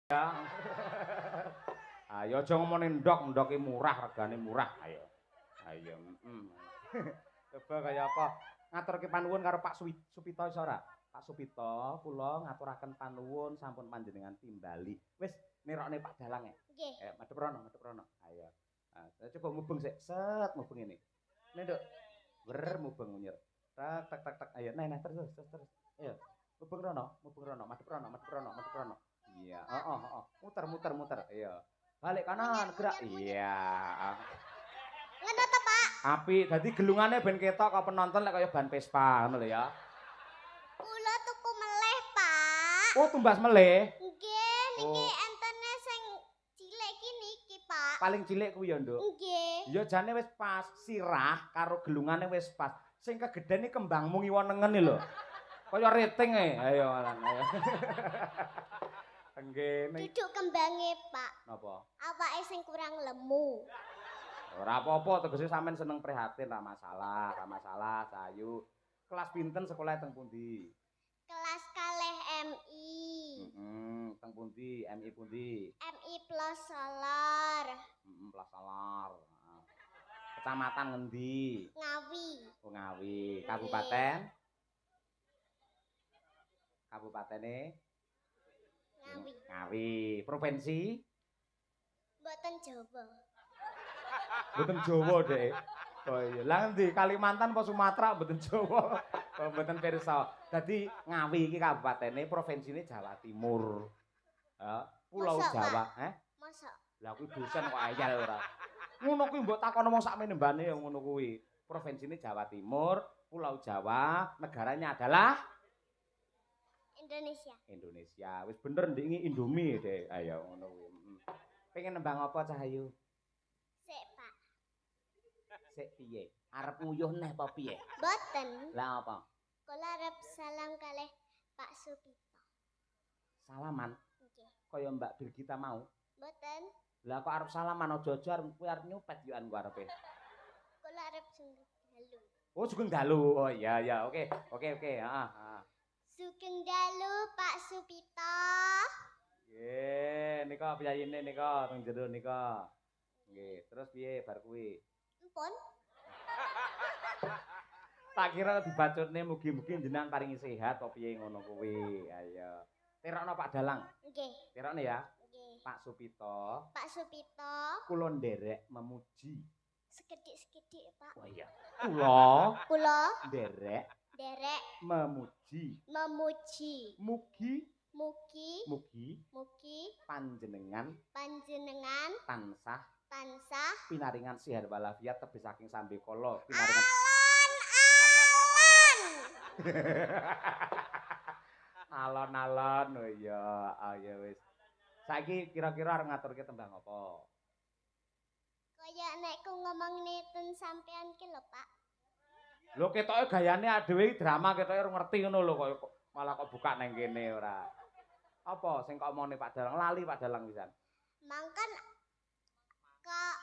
Ya. Ayo aja ngomongin ndok murah, regane murah. Ayo. Ayo, Coba kaya apa? Ngaturke panuwun karo Pak Supito iso ora? Pak Supito, kula ngaturaken panuwun sampun panjenengan timbali. Wis nirokne Pak Dalang ya. Nggih. Madhep rono. Ayo. Coba mubeng sik, set mubeng ini. Ini Nduk. Mubeng munyer. Tak. Ayo, nah terus. Ayo. Mubeng rono, madhep rono. Iya, heeh. Muter. Iya. Balik kanan, gerak. Iya. Ngono to, Pak? Apik, dadi gelungane ben ketok kok penonton lek kaya ban Vespa ngono lho ya. Kula tuku meleh, Pak. Oh, tumbas meleh. Nggih, niki Oh. entene sing cilik iki niki, Pak. Paling cilik kuwi ya, Nduk. Nggih. Ya jane wis pas sirah karo gelungane wis pas. Sing kegeden iki kembangmu ngiwon-nengen lho. Kaya rating ayo alang ayo. Nggih, Duduk kembange, Pak. napa? Awake sing kurang lemu. Ora apa-apa, tegese sampean seneng prihatin, ra masalah, sayu. Kelas pinten sekolah teng pundi? Kelas kalih MI. Teng pundi? MI pundi? MI Plus Solar. Plasalar. Kecamatan ngendi? Ngawi. Oh, Ngawi. Kabupaten? Kabupatene? Ngawi. Ngawi. Provinsi? Mboten Jawa. Mboten Jawa, Dek. Oh iya, lah ngendi? Kalimantan apa Sumatera mboten Jawa. Oh, mboten pirsa. Dadi Ngawi iki kabupatene, provinsine Jawa Timur. Pulau Mosok, Jawa, Mosok. Lah kuwi dosen kok ayal ora. Ngono kuwi mbok takono wong sakmene mbane ya ngono kuwi. Provinsine Jawa Timur, Pulau Jawa, negaranya adalah Indonesia. Indonesia. Wis bener ndek Indomie, Dek. Ayo ngono kuwi. Pengen nembang apa Cahayu? Sik, Pak. Sik piye? Arep nguyuh neh apa piye? Mboten. Lah apa? Kula arep salam kalih Pak Supito. Salaman Nggih. kaya Mbak Birgita mau. Mboten. Lah kok arep salaman aja-aja kuwi arep nyupet yo ku arepe. Kula arep sungguh dalu. Oh, sugeng dalu. Oh iya. Oke. Heeh. Sugeng dalu Pak Supito. Nggih, nika piyayine nika teng jero nika. Nggih, terus piye bar kuwi? Empun. Tak kira dibacutne mugi-mugi jenengan paringi sehat apa piye ngono kuwi. Ayo. Terokno Pak Dalang. Nggih. Terokne ya. Nggih. Pak Supito. Pak Supito. Kula nderek memuji. Sekedhik-sekedhik, Pak. Oh iya. Kula nderek memuji. Mugi panjenengan tansah pinaringan sihat walafiat tebih saking sambe kala pinaringan alon-alon. Oh iya, ayo wis. Saiki kira-kira arep ngaturke tembang apa? Kaya nek ku ngomong neten sampean ki lho, Pak. Lho ketoke gayane dhewe drama ketoke ora ngerti ngono lho kok malah kok buka nang kene ora. Apa sing kok omongne Pak Dalang? Lali Pak Dalang pisan. Mangkan kok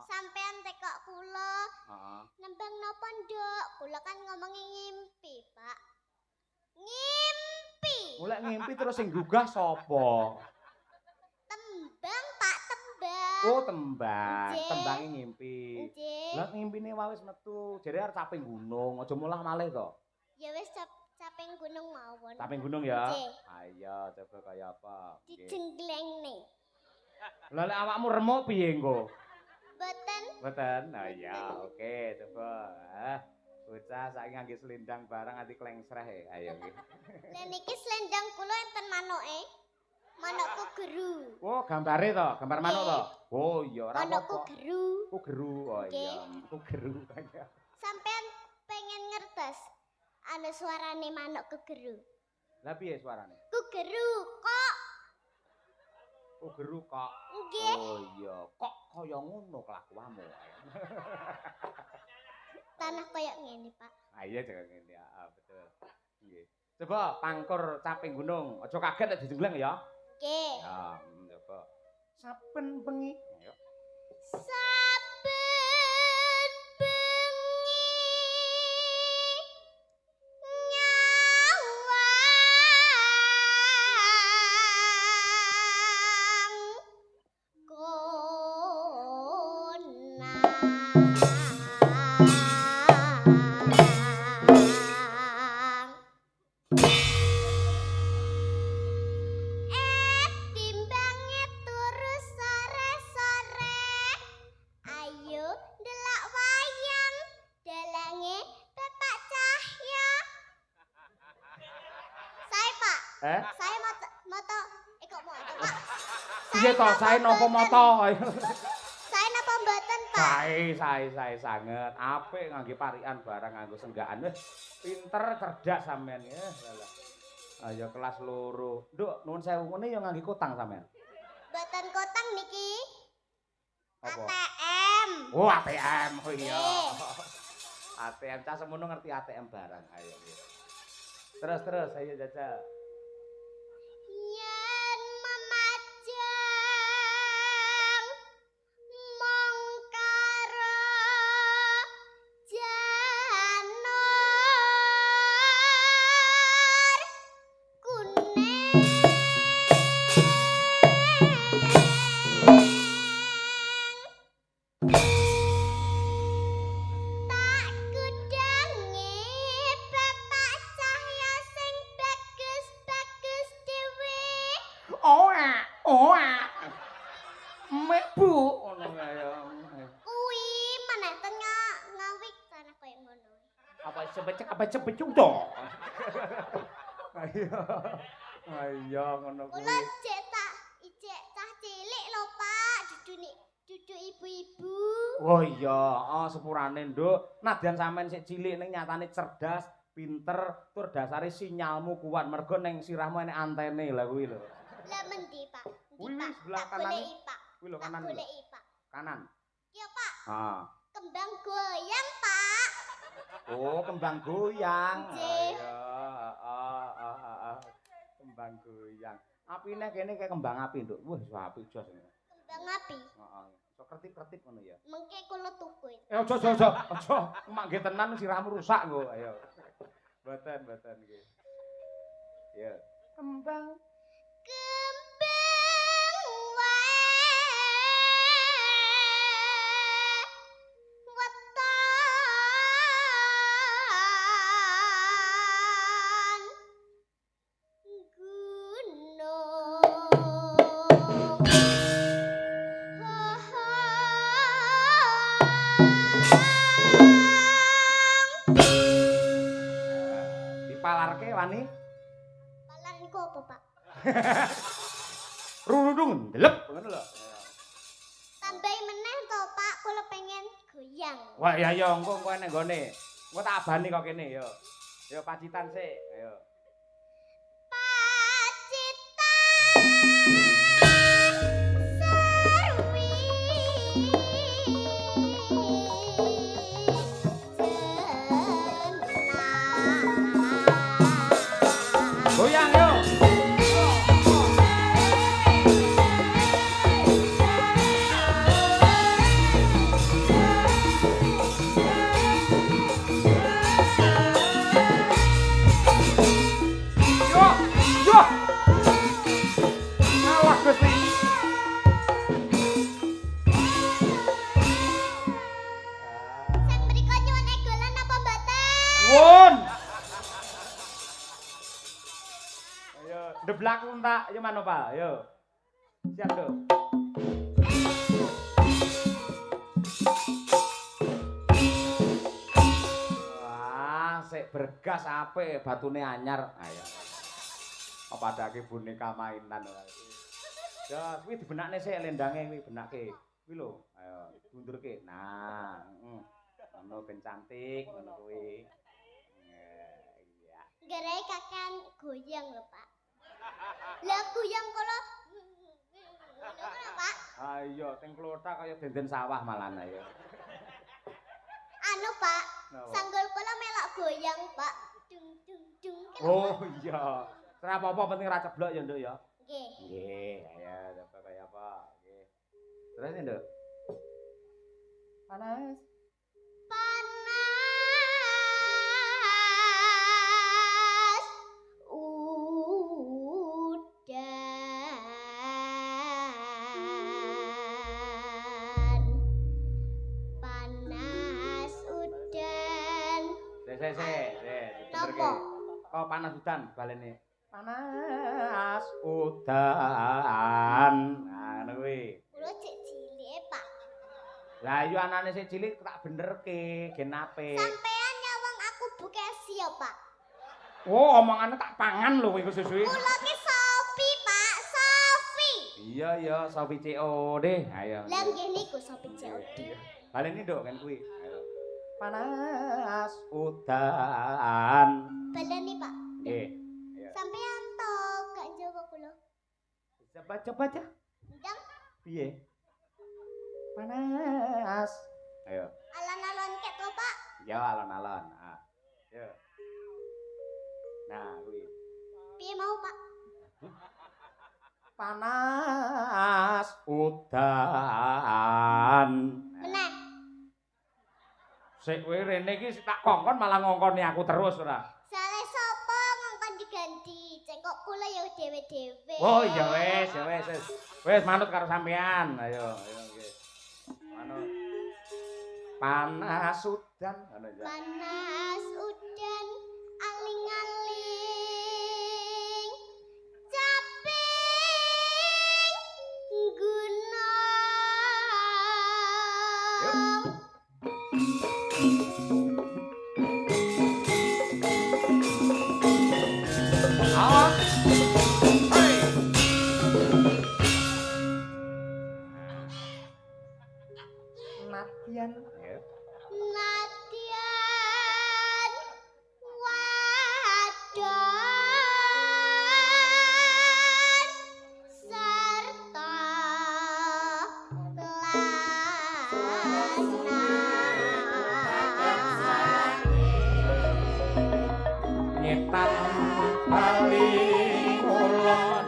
sampean tekok kula. Heeh. Nembang napa, Nduk? Kula kan ngomongi ngimpi, Pak. Ngimpi. Golek ngimpi terus sing gugah sapa? Tembang, Pak, tembang. Oh, tembang. Nggih. Tembange ngimpi. Nggih. Lah ngimpine wae wis metu. Jare arep caping gunung, aja mulah malih to. Ya wis caping gunung mawon. Caping gunung ya. Nggih. Ayo coba kaya apa? Nggih. Dijenglengne. Lah lek awakmu remuk piye engko? Boten. Mboten. Nah iya, oke, coba. Bocah saiki ngangge selendang barang nganti klengsreh. Ayo nggih. Lah niki slendang kula enten manuke. Manukku geru. Oh, gambare to, gambar manuk to. Oh iya, ora Manukku apa-apa. geru. Ku geru. Oh iya, ku geru. Sampean pengen ngertos suarane manuk kegeru. Lah piye suarane? Kugeru kok. Oh, geru kok. Nggih. Oh iya, kok kaya ngono kelakuanmu. Tanah koyo ngene, Pak. Ah iya jangan ngene ya, betul. Nggih. Coba pangkur caping gunung, aja kaget nek dijenggleng ya. Nggih. Ya, coba. Saben bengi. Ayo. Saben bengi nyawa Saya moto kok moto, Pak. Piye to, sae napa moto? Saya napa mboten, Pak? Sae sanget. Apik ngangge parikan barang nganggo senggakan. Wis pinter cerdas sampean ya. Ayo kelas loro. Nduk, nuwun sewu ngene ya ngangge kotang sampean. Mboten kotang niki. Apa? ATM. Oh, ATM. Oh iya. ATM cah semono ngerti ATM barang. Ayo. Terus ayo jajal. Yen memajang mongkara janur kuning tak kudangi bapak cahya sing bagus-bagus dhewe. Mek Bu ngono kaya. Kuwi meneh tengah ngawik sana koyo ngono. Apa cepecuk to? Ayo ngono kuwi. Kula ijek cah cilik lho Pak, dudu ibu-ibu. Oh iya, sepurane Nduk. Nadyan sampean sik cilik ning nyatane cerdas, pinter, tur dasare sinyalmu kuat mergo ning sirahmu enek antene lha kuwi lho. Lah mendi Pak? Kuwi Pak, sebelah tak kanan. goleki Pak. Kuwi lho Tak kanan. goleki Pak. Kanan. Iya Pak, Ah. kembang goyang Pak. Oh, kembang goyang. Nggih. Kembang goyang. Apine kene kayak kembang api, Nduk. Wah, iso apik jos. Kembang api. Heeh. Iso kertip-kertip ngono ya. Mengke kula tuku. Aja. Mak nggih tenan sirahmu rusak nggo. Ayo. Mboten nggih. Ya. Kembang wetan gunung. dipalarke wani. Palar niku apa, Pak? Rurudung ndelep ngono lho. Tambahi meneh to, Pak, kula pengen goyang. Wah, ya engko enek nggone. Engko tak abani kok kene yo. Yo pacitan sik, ayo. Goyang yo. Yo. Alah Gusti. Sak mriko nyuwun egolan apa mboten? Wun. Ayo, deblak untak, ayo mano Pak, ayo. Siap do. Wah, sik bergas apik, batune anyar. Ayo. Apa adake boneka mainan ora. Ya, kuwi dibenakne sik lendange kuwi benake. Kuwi lho, ayo dundurke. Nah, ngono ben cantik ngono kuwi. Iya. Gerai kakean goyang lho, Pak. Lah goyang kula ngono Pak. Ayo, teng klothak kaya denden sawah malan ayo. Anu, Pak, Napa? sanggul kula melok goyang, Pak. Dung. Oh iya. Ora apa-apa penting ra ceblok ya, Nduk ya. Nggih. Nggih, ayo coba kaya apa. Nggih. Terus ya, Nduk. Panas. Panas udan. Panas udan. Sik. Napa? Oh, panas udan balene. Panas udan. Nah, ngono kuwi. Kula cek cilik, Pak. Lah iya anane sik cilik tak benerke, gen ape. Sampean nyawang aku bukesi ya, Pak. Oh, omongannya tak pangan lho iku susu. Kula ki Sofi, Pak, Sofi. Iya, Sofi COD. Ayo. Lah nggih niku Sofi COD. Baleni nduk kan kuwi. Ayo. Panas udan. Baleni, Pak. Nggih. Ayo. Sampeyan to gak jawab kula. Coba aja. Ndang Piye? Panas. Ayo. alon-alon ket to, Pak. Ya alon-alon. Ah. Yo. Nah, kuwi. Piye mau, Pak? Panas udan. Meneh. Sik kowe rene iki tak kongkon malah ngongkoni aku terus ora. Sale sapa ngongkon diganti? Cek kok kula ya dhewe-dhewe. Oh iya wis. Wis manut karo sampean. Ayo nggih. Manut. Panas udan ngono ya. Panas udan aling-aling caping gunung. Ah. Hei. Nadyan. Ya. Nadyan wadon serta lanang Nyetan paling ulon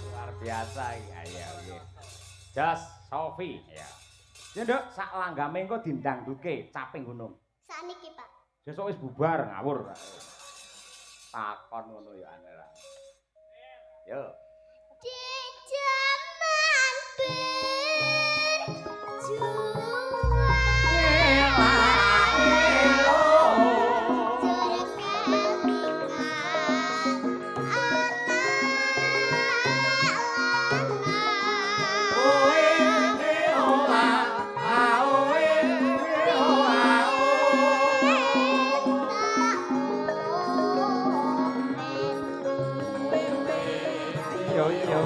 Luar biasa iki. Ayo nggih. Jas Sofi ya. Ya nduk sak langgame engko dindangduke caping gunung. Saniki, Pak. Besok wis bubar ngawur. Takon ngono ya angel. Yo. Di jaman yo yo yo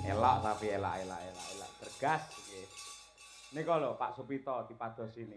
Elok tapi elak. Bergas iki. Nika lho Pak Supito dipados ini.